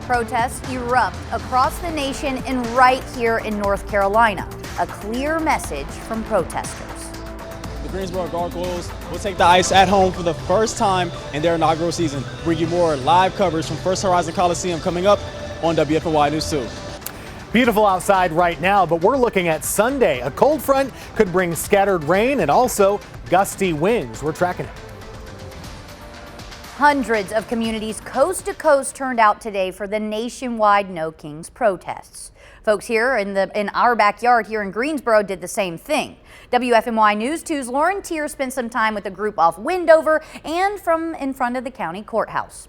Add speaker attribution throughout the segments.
Speaker 1: Protests erupt across the nation and right here in North Carolina. A clear message from protesters.
Speaker 2: The Greensboro Gargoyles will take the ice at home for the first time in their inaugural season. Bring you more live coverage from First Horizon Coliseum coming up on WFMY News 2.
Speaker 3: Beautiful outside right now, but we're looking at Sunday. A cold front could bring scattered rain and also gusty winds. We're tracking it.
Speaker 1: Hundreds of communities coast to coast turned out today for the nationwide No Kings protests. Folks here in our backyard here in Greensboro did the same thing. WFMY News 2's Lauren Tier spent some time with a group off Windover and from in front of the county courthouse.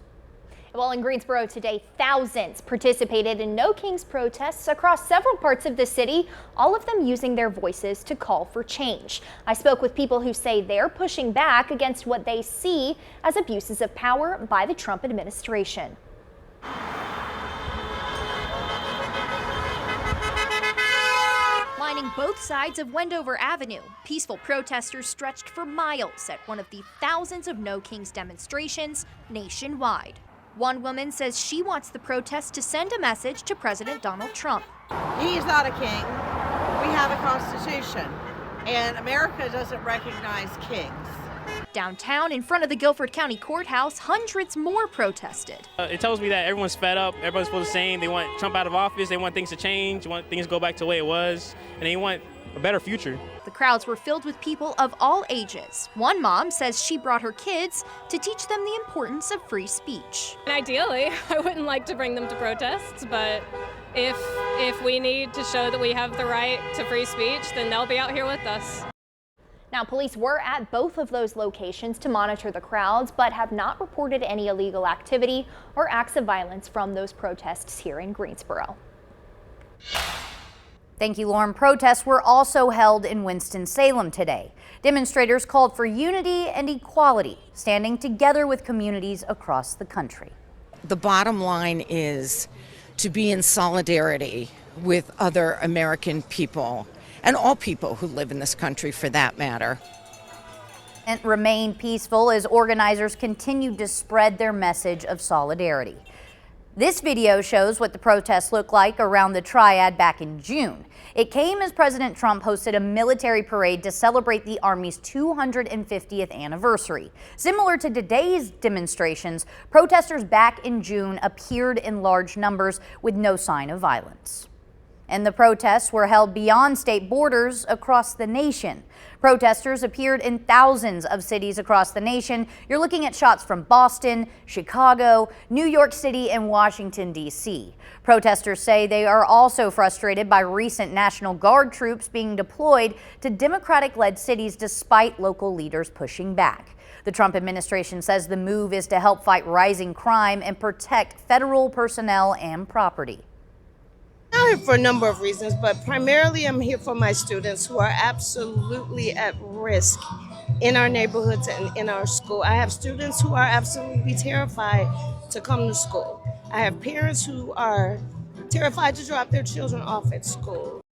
Speaker 4: Well, in Greensboro today, thousands participated in No Kings protests across several parts of the city, all of them using their voices to call for change. I spoke with people who say they're pushing back against what they see as abuses of power by the Trump administration. Lining both sides of Wendover Avenue, peaceful protesters stretched for miles at one of the thousands of No Kings demonstrations nationwide. One woman says she wants the protest to send a message to President Donald Trump.
Speaker 5: He's not a king. We have a constitution, and America doesn't recognize kings.
Speaker 4: Downtown, in front of the Guilford County Courthouse, hundreds more protested.
Speaker 6: It tells me that everyone's fed up, everyone's feels the same. They want Trump out of office, they want things to change, they want things to go back to the way it was, and they want a better future.
Speaker 4: The crowds were filled with people of all ages. One mom says she brought her kids to teach them the importance of free speech.
Speaker 7: And ideally, I wouldn't like to bring them to protests, but if we need to show that we have the right to free speech, then they'll be out here with us.
Speaker 4: Now, police were at both of those locations to monitor the crowds, but have not reported any illegal activity or acts of violence from those protests here in Greensboro.
Speaker 1: Thank you, Lauren. Protests were also held in Winston-Salem today. Demonstrators called for unity and equality, standing together with communities across the country.
Speaker 8: The bottom line is to be in solidarity with other American people and all people who live in this country for that matter.
Speaker 1: And remain peaceful as organizers continued to spread their message of solidarity. This video shows what the protests looked like around the Triad back in June. It came as President Trump hosted a military parade to celebrate the Army's 250th anniversary. Similar to today's demonstrations, protesters back in June appeared in large numbers with no sign of violence. And the protests were held beyond state borders across the nation. Protesters appeared in thousands of cities across the nation. You're looking at shots from Boston, Chicago, New York City, and Washington, D.C. Protesters say they are also frustrated by recent National Guard troops being deployed to Democratic-led cities despite local leaders pushing back. The Trump administration says the move is to help fight rising crime and protect federal personnel and property.
Speaker 5: I'm here for a number of reasons, but primarily I'm here for my students who are absolutely at risk in our neighborhoods and in our school. I have students who are absolutely terrified to come to school. I have parents who are terrified to drop their children off at school.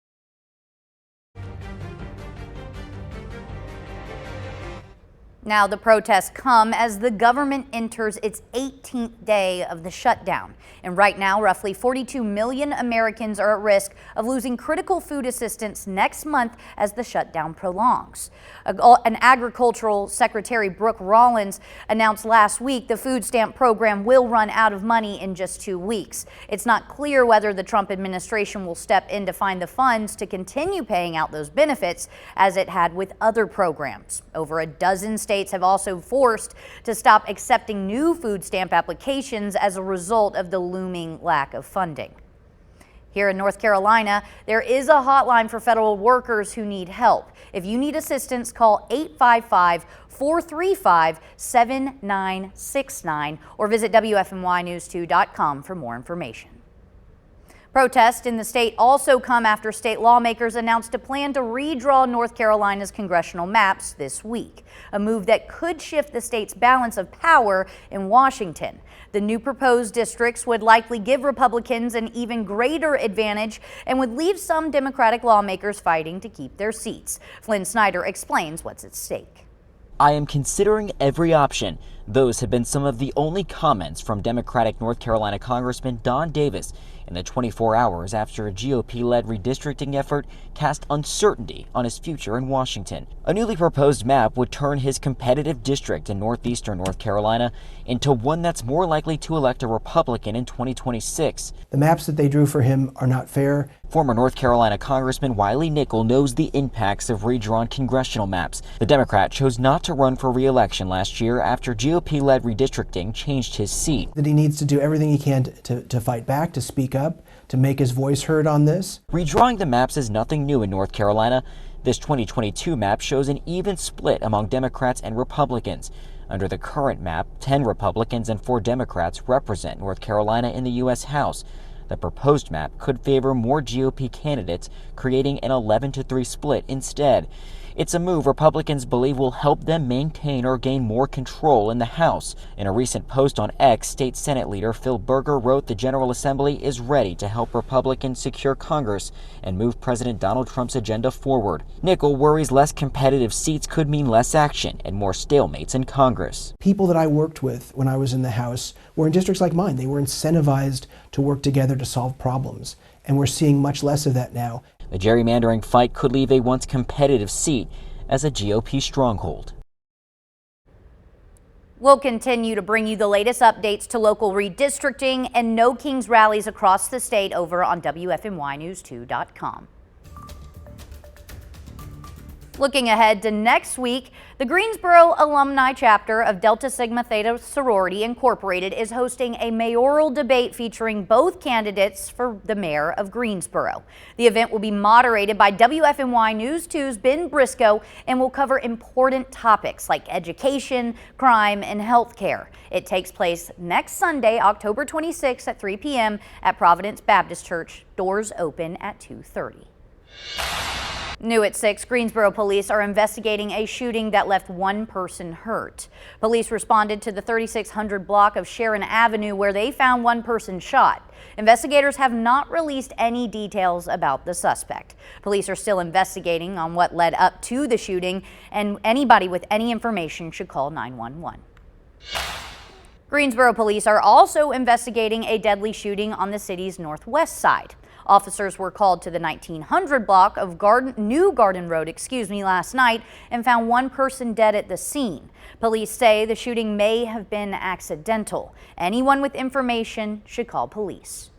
Speaker 1: Now the protests come as the government enters its 18th day of the shutdown. And right now, roughly 42 million Americans are at risk of losing critical food assistance next month as the shutdown prolongs. An agricultural secretary, Brooke Rollins, announced last week the food stamp program will run out of money in just 2 weeks. It's not clear whether the Trump administration will step in to find the funds to continue paying out those benefits as it had with other programs. Over a dozen states have also forced to stop accepting new food stamp applications as a result of the looming lack of funding. Here in North Carolina, there is a hotline for federal workers who need help. If you need assistance, call 855-435-7969 or visit WFMYnews2.com for more information. Protests in the state also come after state lawmakers announced a plan to redraw North Carolina's congressional maps this week, a move that could shift the state's balance of power in Washington. The new proposed districts would likely give Republicans an even greater advantage and would leave some Democratic lawmakers fighting to keep their seats. Flynn Snyder explains what's at stake.
Speaker 9: I am considering every option. Those have been some of the only comments from Democratic North Carolina Congressman Don Davis in the 24 hours after a GOP-led redistricting effort cast uncertainty on his future in Washington. A newly proposed map would turn his competitive district in northeastern North Carolina into one that's more likely to elect a Republican in 2026.
Speaker 10: The maps that they drew for him are not fair.
Speaker 9: Former North Carolina Congressman Wiley Nickel knows the impacts of redrawn congressional maps. The Democrat chose not to run for re-election last year after GOP-led redistricting changed his seat.
Speaker 10: That he needs to do everything he can to fight back, to speak up, to make his voice heard on this.
Speaker 9: Redrawing the maps is nothing new in North Carolina. This 2022 map shows an even split among Democrats and Republicans. Under the current map, 10 Republicans and 4 Democrats represent North Carolina in the U.S. House. The proposed map could favor more GOP candidates, creating an 11-3 split instead. It's a move Republicans believe will help them maintain or gain more control in the House. In a recent post on X, State Senate leader Phil Berger wrote the General Assembly is ready to help Republicans secure Congress and move President Donald Trump's agenda forward. Nickel worries less competitive seats could mean less action and more stalemates in Congress.
Speaker 10: People that I worked with when I was in the House were in districts like mine. They were incentivized to work together to solve problems, and we're seeing much less of that now.
Speaker 9: The gerrymandering fight could leave a once competitive seat as a GOP stronghold.
Speaker 1: We'll continue to bring you the latest updates to local redistricting and No Kings rallies across the state over on WFMYnews2.com. Looking ahead to next week, the Greensboro alumni chapter of Delta Sigma Theta Sorority Incorporated is hosting a mayoral debate featuring both candidates for the mayor of Greensboro. The event will be moderated by WFMY News 2's Ben Briscoe and will cover important topics like education, crime, and health care. It takes place next Sunday, October 26th at 3 p.m. at Providence Baptist Church. Doors open at 2:30. New at 6, Greensboro police are investigating a shooting that left one person hurt. Police responded to the 3600 block of Sharon Avenue where they found one person shot. Investigators have not released any details about the suspect. Police are still investigating on what led up to the shooting, and anybody with any information should call 911. Greensboro police are also investigating a deadly shooting on the city's northwest side. Officers were called to the 1900 block of New Garden Road, last night and found one person dead at the scene. Police say the shooting may have been accidental. Anyone with information should call police.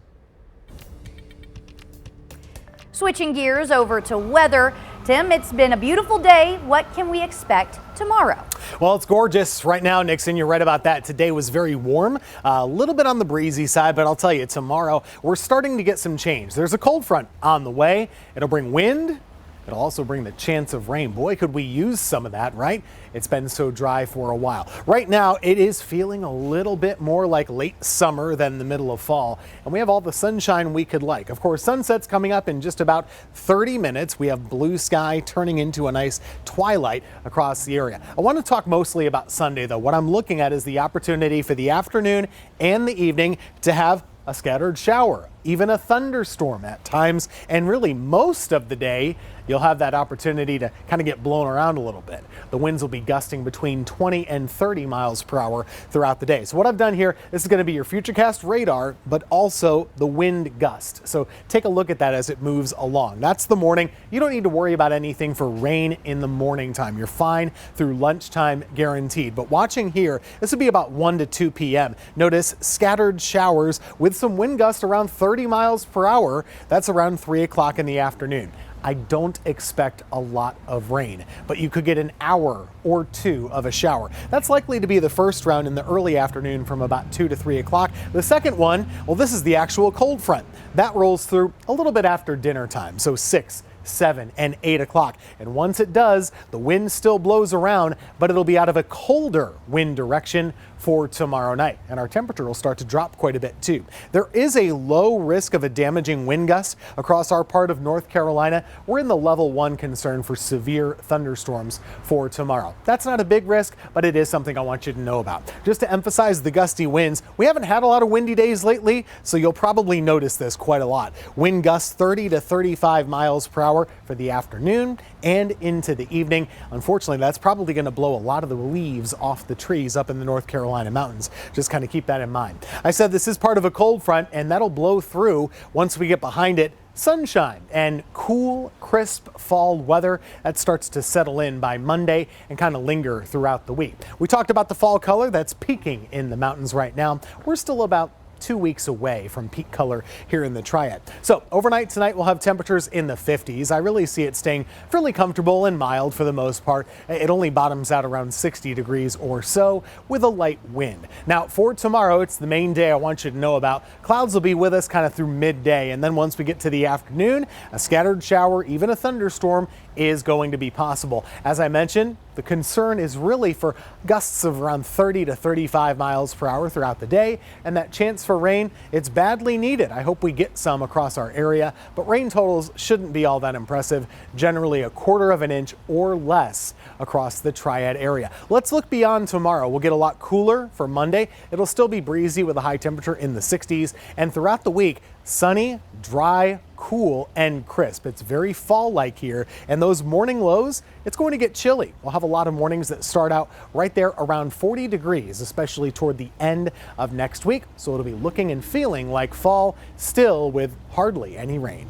Speaker 1: Switching gears over to weather. Tim, it's been a beautiful day. What can we expect tomorrow?
Speaker 3: Well, it's gorgeous right now, Nixon. You're right about that. Today was very warm, a little bit on the breezy side, but I'll tell you, tomorrow we're starting to get some change. There's a cold front on the way. It'll bring wind. It'll also bring the chance of rain. Boy, could we use some of that, right? It's been so dry for a while. Right now, it is feeling a little bit more like late summer than the middle of fall, and we have all the sunshine we could like. Of course, sunset's coming up in just about 30 minutes. We have blue sky turning into a nice twilight across the area. I want to talk mostly about Sunday, though. What I'm looking at is the opportunity for the afternoon and the evening to have a scattered shower, even a thunderstorm at times, and really most of the day you'll have that opportunity to kind of get blown around a little bit. The winds will be gusting between 20 and 30 miles per hour throughout the day. So what I've done here, this is going to be your Futurecast radar, but also the wind gust. So take a look at that as it moves along. That's the morning. You don't need to worry about anything for rain in the morning time. You're fine through lunchtime guaranteed. But watching here, this will be about 1 to 2 p.m. Notice scattered showers with some wind gusts around 30 miles per hour. That's around 3 o'clock in the afternoon. I don't expect a lot of rain, but you could get an hour or two of a shower. That's likely to be the first round in the early afternoon from about 2 to 3 o'clock. The second one, well, this is the actual cold front. That rolls through a little bit after dinner time, so 6, 7, and 8 o'clock. And once it does, the wind still blows around, but it'll be out of a colder wind direction for tomorrow night, and our temperature will start to drop quite a bit too. There is a low risk of a damaging wind gust across our part of North Carolina. We're in the level 1 concern for severe thunderstorms for tomorrow. That's not a big risk, but it is something I want you to know about. Just to emphasize the gusty winds, we haven't had a lot of windy days lately, so you'll probably notice this quite a lot. Wind gusts 30 to 35 miles per hour for the afternoon and into the evening. Unfortunately, that's probably going to blow a lot of the leaves off the trees up in the North Carolina mountains. Just kind of keep that in mind. I said this is part of a cold front, and that'll blow through once we get behind it. Sunshine and cool, crisp fall weather that starts to settle in by Monday and kind of linger throughout the week. We talked about the fall color that's peaking in the mountains right now. We're still about 2 weeks away from peak color here in the Triad. So overnight tonight we'll have temperatures in the 50s. I really see it staying fairly comfortable and mild for the most part. It only bottoms out around 60 degrees or so with a light wind. Now for tomorrow, it's the main day I want you to know about. Clouds will be with us kind of through midday, and then once we get to the afternoon, a scattered shower, even a thunderstorm is going to be possible. As I mentioned, the concern is really for gusts of around 30 to 35 miles per hour throughout the day, and that chance for rain, it's badly needed. I hope we get some across our area, but rain totals shouldn't be all that impressive. Generally a 1/4 of an inch or less across the Triad area. Let's look beyond tomorrow. We'll get a lot cooler for Monday. It'll still be breezy with a high temperature in the 60s, and throughout the week, sunny, dry, cool, and crisp. It's very fall-like here, and those morning lows, it's going to get chilly. We'll have a lot of mornings that start out right there around 40 degrees, especially toward the end of next week. So it'll be looking and feeling like fall, still with hardly any rain.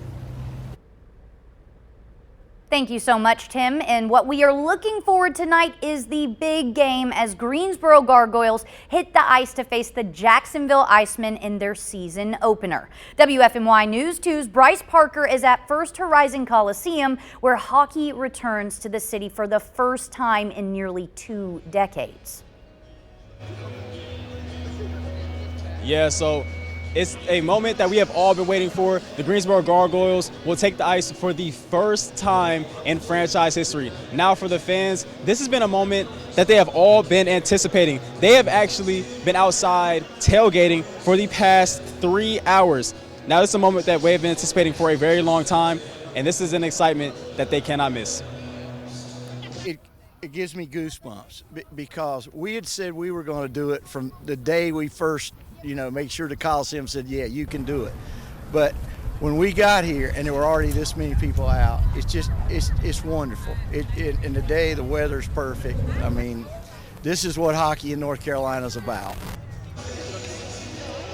Speaker 1: Thank you so much, Tim. And what we are looking forward tonight is the big game as Greensboro Gargoyles hit the ice to face the Jacksonville Icemen in their season opener. WFMY News 2's Bryce Parker is at First Horizon Coliseum, where hockey returns to the city for the first time in nearly 2 decades.
Speaker 2: Yeah, so it's a moment that we have all been waiting for. The Greensboro Gargoyles will take the ice for the first time in franchise history. Now for the fans, this has been a moment that they have all been anticipating. They have actually been outside tailgating for the past 3 hours. Now this is a moment that we have been anticipating for a very long time, and this is an excitement that they cannot miss.
Speaker 11: It gives me goosebumps because we had said we were going to do it from the day we first make sure the Coliseum said, yeah, you can do it. But when we got here and there were already this many people out, it's wonderful. And today the weather's perfect. I mean, this is what hockey in North Carolina is about.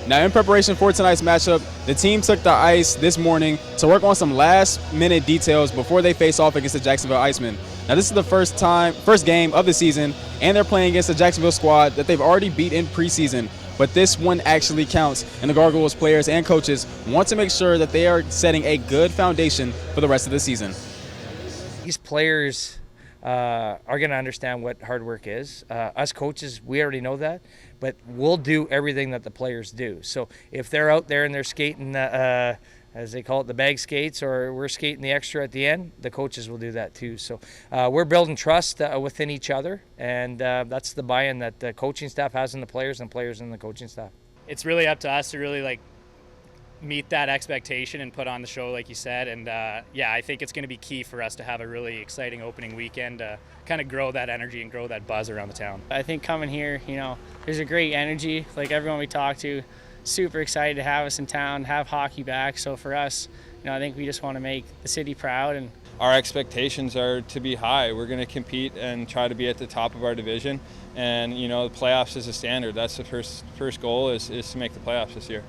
Speaker 2: Now in preparation for tonight's matchup, the team took the ice this morning to work on some last-minute details before they face off against the Jacksonville Icemen. Now this is the first game of the season, and they're playing against the Jacksonville squad that they've already beat in preseason. But this one actually counts, and the Gargoyles players and coaches want to make sure that they are setting a good foundation for the rest of the season.
Speaker 12: These players are going to understand what hard work is. Us coaches, we already know that, but we'll do everything that the players do. So if they're out there and they're skating, as they call it, the bag skates, or we're skating the extra at the end, the coaches will do that too. So we're building trust within each other, and that's the buy-in that the coaching staff has in the players and players in the coaching staff.
Speaker 13: It's really up to us to really meet that expectation and put on the show, like you said. And yeah, I think it's going to be key for us to have a really exciting opening weekend to kind of grow that energy and grow that buzz around the town.
Speaker 14: I think coming here, there's a great energy. Like everyone we talk to, super excited to have us in town, have hockey back. So for us, I think we just want to make the city proud. And
Speaker 15: our expectations are to be high. We're going to compete and try to be at the top of our division. And the playoffs is a standard. That's the first goal is to make the playoffs this year.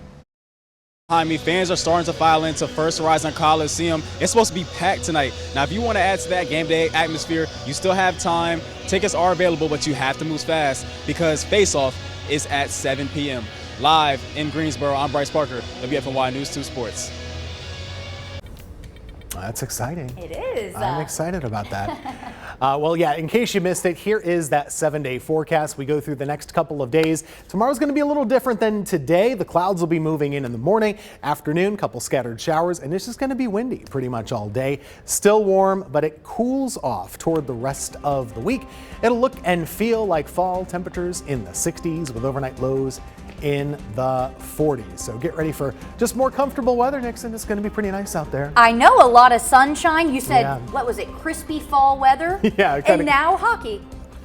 Speaker 2: Behind me, fans are starting to file into First Horizon Coliseum. It's supposed to be packed tonight. Now, if you want to add to that game day atmosphere, you still have time. Tickets are available, but you have to move fast because face-off is at 7 p.m. Live in Greensboro, I'm Bryce Parker, WFMY News 2 Sports.
Speaker 3: That's exciting.
Speaker 1: It is.
Speaker 3: I'm excited about that. Well, yeah, in case you missed it, here is that 7-day forecast. We go through the next couple of days. Tomorrow's going to be a little different than today. The clouds will be moving in the morning, afternoon, couple scattered showers, and it's just going to be windy pretty much all day. Still warm, but it cools off toward the rest of the week. It'll look and feel like fall, temperatures in the 60s with overnight lows in the 40s. So get ready for just more comfortable weather, Nixon. It's going to be pretty nice out there.
Speaker 1: I know, a lot of sunshine. You said,
Speaker 3: Yeah.
Speaker 1: what was it, crispy fall weather?
Speaker 3: Yeah.
Speaker 1: And now hockey.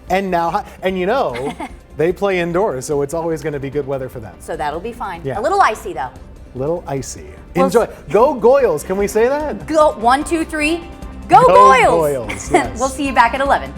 Speaker 3: And now, and you know, they play indoors, so it's always going to be good weather for them.
Speaker 1: So that'll be fine.
Speaker 3: Yeah.
Speaker 1: A little icy though.
Speaker 3: Little icy.
Speaker 1: Well,
Speaker 3: Enjoy. Go Goyles. Can we say that?
Speaker 1: Go 1, 2, 3. Go Goyles.
Speaker 3: Goyles, yes.
Speaker 1: We'll see you back at 11.